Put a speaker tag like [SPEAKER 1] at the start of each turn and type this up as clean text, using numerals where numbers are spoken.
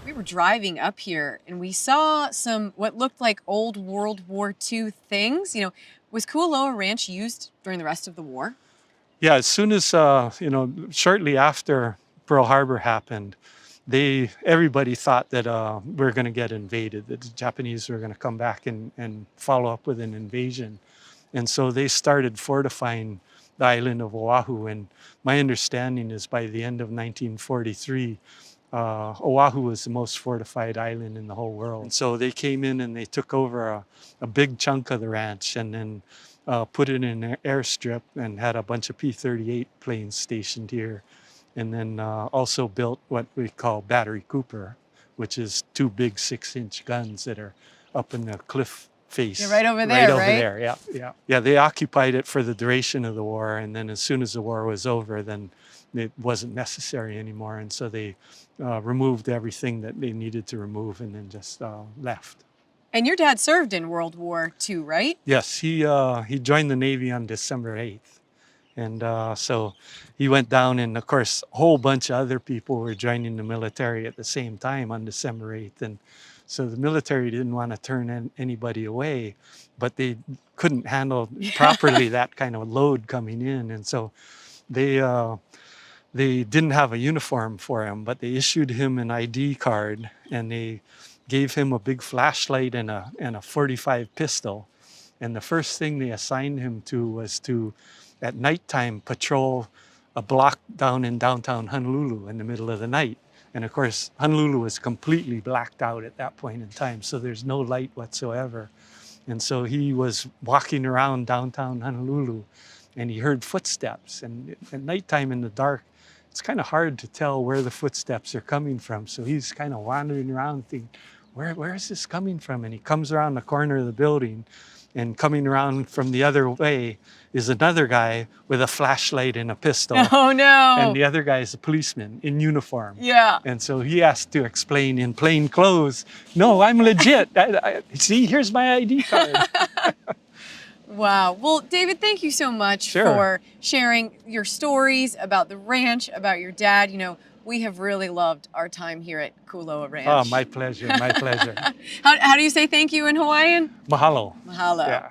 [SPEAKER 1] we were driving up here and we saw some what looked like old World War II things. Was Kualoa Ranch used during the rest of the war?
[SPEAKER 2] Yeah, as soon as shortly after Pearl Harbor happened, everybody thought that we are going to get invaded, that the Japanese were going to come back and follow up with an invasion. And so they started fortifying the island of Oahu. And my understanding is by the end of 1943, Oahu was the most fortified island in the whole world. And so they came in and they took over a big chunk of the ranch and then put it in an airstrip and had a bunch of P-38 planes stationed here. And then also built what we call Battery Cooper, which is two big 6-inch guns that are up in the cliff face.
[SPEAKER 1] You're right over there,
[SPEAKER 2] right? Over there, yeah, yeah. Yeah, they occupied it for the duration of the war. And then as soon as the war was over, then it wasn't necessary anymore. And so they removed everything that they needed to remove and then just left.
[SPEAKER 1] And your dad served in World War II, right?
[SPEAKER 2] Yes, he joined the Navy on December 8th. And so he went down, and of course, a whole bunch of other people were joining the military at the same time on December 8th. And so the military didn't want to turn anybody away, but they couldn't handle properly that kind of load coming in. And so they didn't have a uniform for him, but they issued him an ID card, and they gave him a big flashlight and a 45 pistol. And the first thing they assigned him to was to, at nighttime, patrol a block down in downtown Honolulu in the middle of the night. And of course, Honolulu was completely blacked out at that point in time, so there's no light whatsoever. And so he was walking around downtown Honolulu, and he heard footsteps. And at nighttime in the dark, it's kind of hard to tell where the footsteps are coming from. So he's kind of wandering around thinking, where is this coming from? And he comes around the corner of the building, and coming around from the other way is another guy with a flashlight and a pistol.
[SPEAKER 1] Oh, no.
[SPEAKER 2] And the other guy is a policeman in uniform.
[SPEAKER 1] Yeah.
[SPEAKER 2] And so he has to explain in plain clothes, no, I'm legit. See, here's my ID card.
[SPEAKER 1] Wow. Well, David, thank you so much for sharing your stories about the ranch, about your dad. We have really loved our time here at Kualoa Ranch.
[SPEAKER 2] Oh, my pleasure, my pleasure.
[SPEAKER 1] How do you say thank you in Hawaiian?
[SPEAKER 2] Mahalo.
[SPEAKER 1] Mahalo.
[SPEAKER 2] Yeah.